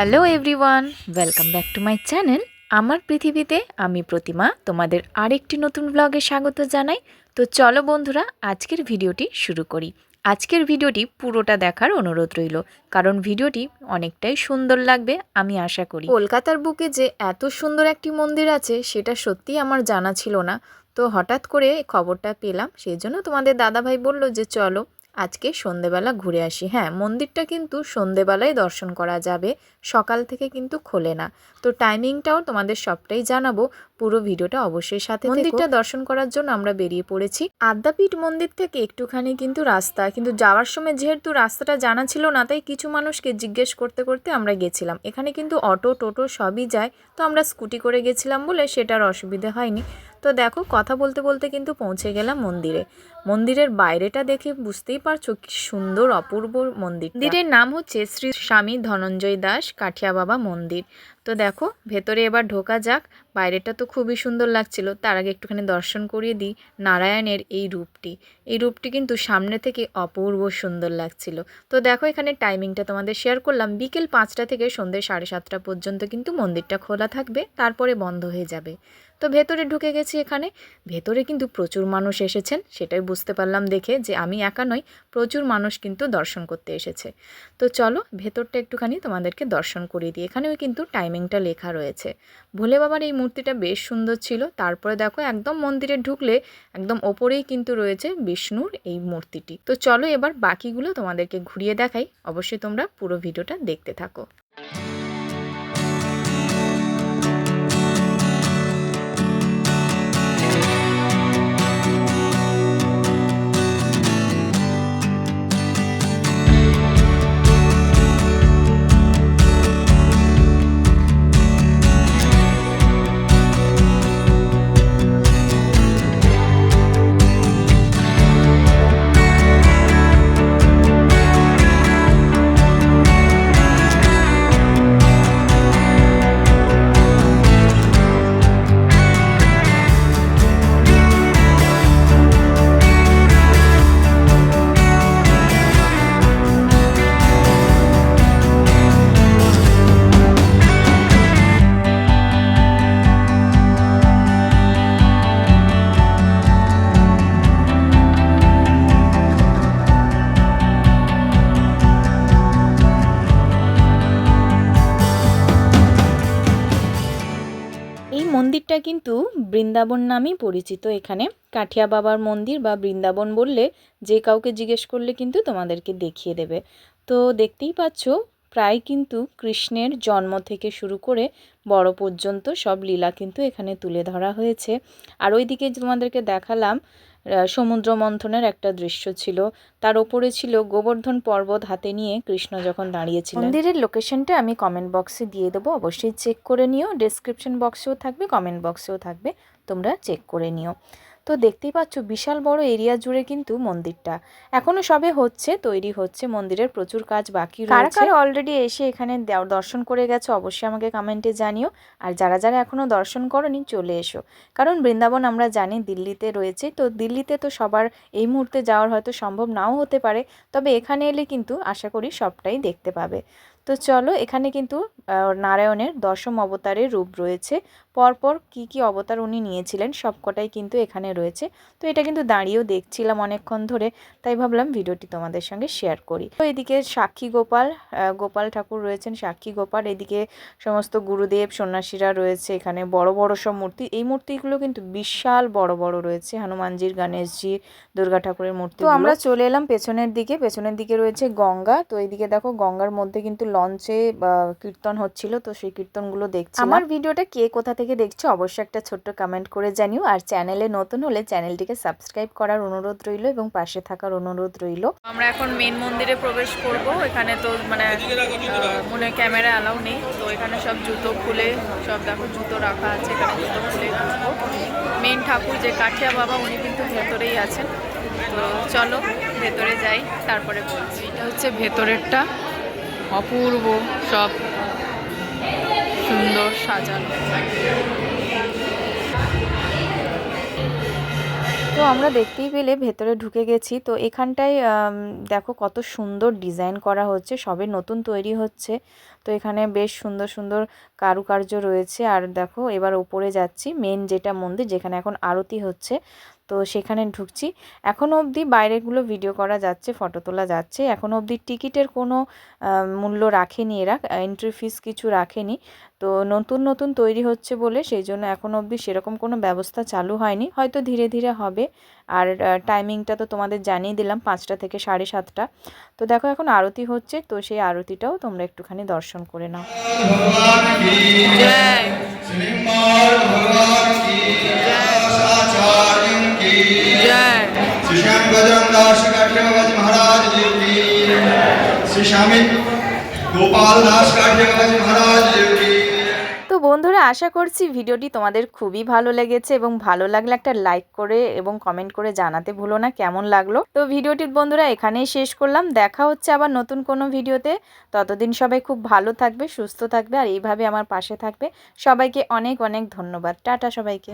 Hello everyone, welcome back to my channel. আমার পৃথিবীতে আমি প্রতিমা তোমাদের আরেকটি নতুন ব্লগে স্বাগত জানাই। তো চলো বন্ধুরা, আজকের ভিডিওটি শুরু করি। আজকের ভিডিওটি পুরোটা দেখার অনুরোধ রইল, কারণ ভিডিওটি অনেকটাই সুন্দর লাগবে আমি আশা করি। কলকাতার বুকে যে এত সুন্দর একটি মন্দির আছে সেটা সত্যিই আমার জানা ছিল না। তো হঠাৎ করে খবরটা পেলাম, সেই জন্য তোমাদের দাদাভাই বলল যে চলো আজকে সন্ধেবেলা ঘুরে আসি। হ্যাঁ, মন্দিরটা কিন্তু সন্ধেবেলায় দর্শন করা যাবে, সকাল থেকে কিন্তু খোলে না। তো টাইমিংটাও তোমাদের সবটাই জানাবো, পুরো ভিডিওটা অবশ্যই সাথে থেকো। মন্দিরটা দর্শন করার জন্য আমরা বেরিয়ে পড়েছি। আদ্যাপীঠ মন্দির থেকে একটুখানি কিন্তু রাস্তা, কিন্তু যাওয়ার সময় যেহেতু রাস্তাটা জানা ছিল না, তাই কিছু মানুষকে জিজ্ঞেস করতে করতে আমরা গেছিলাম। এখানে কিন্তু অটো টোটো সবই যায়, তো আমরা স্কুটি করে গেছিলাম বলে সেটার অসুবিধা হয়নি। তো দেখো, কথা বলতে বলতে কিন্তু পৌঁছে গেলাম মন্দিরে। মন্দিরের বাইরেটা দেখে বুঝতেই পারছো কি সুন্দর অপূর্ব মন্দির। মন্দিরের নাম হচ্ছে শ্রী স্বামী ধনঞ্জয় দাস কাঠিয়া বাবা মন্দির। তো দেখো ভেতরে এবার ঢোকা যাক। বাইরেটা তো খুবই সুন্দর লাগছিল, তার আগে একটুখানি দর্শন করিয়ে দিই নারায়ণের এই রূপটি। এই রূপটি কিন্তু সামনে থেকে অপূর্ব সুন্দর লাগছিল। তো দেখো এখানে টাইমিংটা তোমাদের শেয়ার করলাম, বিকেল 5টা থেকে সন্ধ্যে 7:30 পর্যন্ত কিন্তু মন্দিরটা খোলা থাকবে, তারপরে বন্ধ হয়ে যাবে। তো ভেতরে ঢুকে গেছি। এখানে ভেতরে কিন্তু প্রচুর মানুষ এসেছেন, সেটাই বুঝতে পারলাম দেখে যে আমি একা নই, প্রচুর মানুষ কিন্তু দর্শন করতে এসেছে। তো চলো ভেতরটা একটুখানি তোমাদেরকে দর্শন করিয়ে দিই। এখানেও কিন্তু টাইমিংটা লেখা রয়েছে। ভোলে বাবার এই মূর্তিটা বেশ সুন্দর ছিল। তারপরে দেখো একদম মন্দিরে ঢুকলে একদম ওপরেই কিন্তু রয়েছে বিষ্ণুর এই মূর্তিটি। তো চলো এবার বাকিগুলো তোমাদেরকে ঘুরিয়ে দেখাই, অবশ্যই তোমরা পুরো ভিডিওটা দেখতে থাকো। এই মন্দিরটা কিন্তু বৃন্দাবন নামেই পরিচিত। এখানে কাঠিয়া বাবার মন্দির বা বৃন্দাবন বললে যে কাউকে জিজ্ঞেস করলে কিন্তু তোমাদেরকে দেখিয়ে দেবে। তো দেখতেই পাচ্ছ প্রায় কিন্তু কৃষ্ণের জন্ম থেকে শুরু করে বড় পর্যন্ত সব লীলা কিন্তু এখানে তুলে ধরা হয়েছে। আর ওইদিকে তোমাদেরকে দেখালাম সমুদ্র মন্থনের একটা দৃশ্য ছিল, তার ওপরে ছিল গোবর্ধন পর্বত হাতে নিয়ে কৃষ্ণ যখন দাঁড়িয়েছিলেন। মন্দিরের লোকেশনটা আমি কমেন্ট বক্সে দিয়ে দেবো, অবশ্যই চেক করে নিও। ডেসক্রিপশন বক্সেও থাকবে, কমেন্ট বক্সেও থাকবে, তোমরা চেক করে নিও। তো দেখতেই পাচ্ছ বিশাল বড় এরিয়া জুড়ে কিন্তু মন্দিরটা এখনো সবে হচ্ছে, তৈরি হচ্ছে। মন্দিরের প্রচুর কাজ বাকি রয়েছে। কারা কারা অলরেডি এসে এখানে দর্শন করে গেছে অবশ্যই আমাকে কমেন্টে জানিও। আর যারা যারা এখনো দর্শন করনি চলে এসো, কারণ বৃন্দাবন আমরা জানি দিল্লিতে রয়েছে। তো দিল্লিতে তো সবার এই মুহূর্তে যাওয়ার হয়তো সম্ভব নাও হতে পারে, তবে এখানে এলে কিন্তু আশা করি সবটাই দেখতে পাবে। তো চলো, এখানে কিন্তু নারায়ণের দশম অবতারের রূপ রয়েছে। পরপর কি কি অবতার উনি নিয়েছিলেন সবকটাই কিন্তু এখানে রয়েছে। তো এটা কিন্তু দাঁড়িয়েও দেখছিলাম অনেকক্ষণ ধরে, তাই ভাবলাম ভিডিওটি তোমাদের সঙ্গে শেয়ার করি। তো এদিকে সাক্ষী গোপাল, গোপাল ঠাকুর রয়েছেন, সাক্ষী গোপাল। এদিকে সমস্ত গুরুদেব সন্ন্যাসীরা রয়েছে। এখানে বড় বড় সব মূর্তি, এই মূর্তিগুলো কিন্তু বিশাল বড় বড় রয়েছে, হনুমানজির, গণেশজির, দুর্গা ঠাকুরের মূর্তি। তো আমরা চলে এলাম পেছনের দিকে। পেছনের দিকে রয়েছে গঙ্গা। তো এইদিকে দেখো গঙ্গার মধ্যে কিন্তু লঞ্চে কীর্তন হচ্ছিল, তো সেই কীর্তনগুলো দেখছি। আমার ভিডিওটা কে কোথা থেকে দেখছো অবশ্যই একটা ছোট্ট কমেন্ট করে জানিও। আর চ্যানেলে নতুন হলে চ্যানেলটিকে সাবস্ক্রাইব করার অনুরোধ রইল এবং পাশে থাকার অনুরোধ রইল। আমরা এখন মেন মন্দিরে প্রবেশ করব। এখানে তো মনে ক্যামেরা অ্যালাউ নেই, তো এখানে সব জুতো খুলে, সব দেখো জুতো রাখা আছে, এখানে জুতো খুলে ঢুকবো। মেন ঠাকুর যে কাঠিয়া বাবা উনি কিন্তু ভেতরেই আছেন। তো চলো ভেতরে যাই, তারপরে বলছি। এটা হচ্ছে ভেতরেরটা, অপূর্ব সব সুন্দর সাজানো। তো আমরা দেখতেই পেলে ভেতরে ঢুকে গেছি। তো এখানটায় দেখো কত সুন্দর ডিজাইন করা হচ্ছে, সবে নতুন তৈরি হচ্ছে। তো তো এখানে বেশ সুন্দর সুন্দর কারুকার্য রয়েছে। আর দেখো এবার উপরে যাচ্ছি, মেন যেটা মন্দির যেখানে এখন আরতি হচ্ছে, তো সেখানে ঢুকছি। এখনও অবধি বাইরেগুলো ভিডিও করা যাচ্ছে, ফটো তোলা যাচ্ছে। এখনও অবধি টিকিটের কোনো মূল্য রাখেনি এরা, এন্ট্রি ফিস কিছু রাখেনি। তো নতুন নতুন তৈরি হচ্ছে বলে সেই জন্য এখনও অবধি সেরকম কোনো ব্যবস্থা চালু হয়নি, হয়তো ধীরে ধীরে হবে। আর টাইমিংটা তো তোমাদের জানিয়ে দিলাম, 5টা থেকে 7:30। তো দেখো এখন আরতি হচ্ছে, তো সেই আরতিটাও তোমরা একটুখানি দর্শন করে নাও। তো বন্ধুরা, আশা করছি ভিডিওটি তোমাদের খুবই ভালো লেগেছে, এবং ভালো লাগলে একটা লাইক করে এবং কমেন্ট করে জানাতে ভুলো না কেমন লাগলো। তো ভিডিওটি বন্ধুরা এখানেই শেষ করলাম, দেখা হচ্ছে আবার নতুন কোনো ভিডিওতে। ততদিন সবাই খুব ভালো থাকবে, সুস্থ থাকবে, আর এইভাবে আমার পাশে থাকবে। সবাইকে অনেক অনেক ধন্যবাদ। টাটা সবাইকে।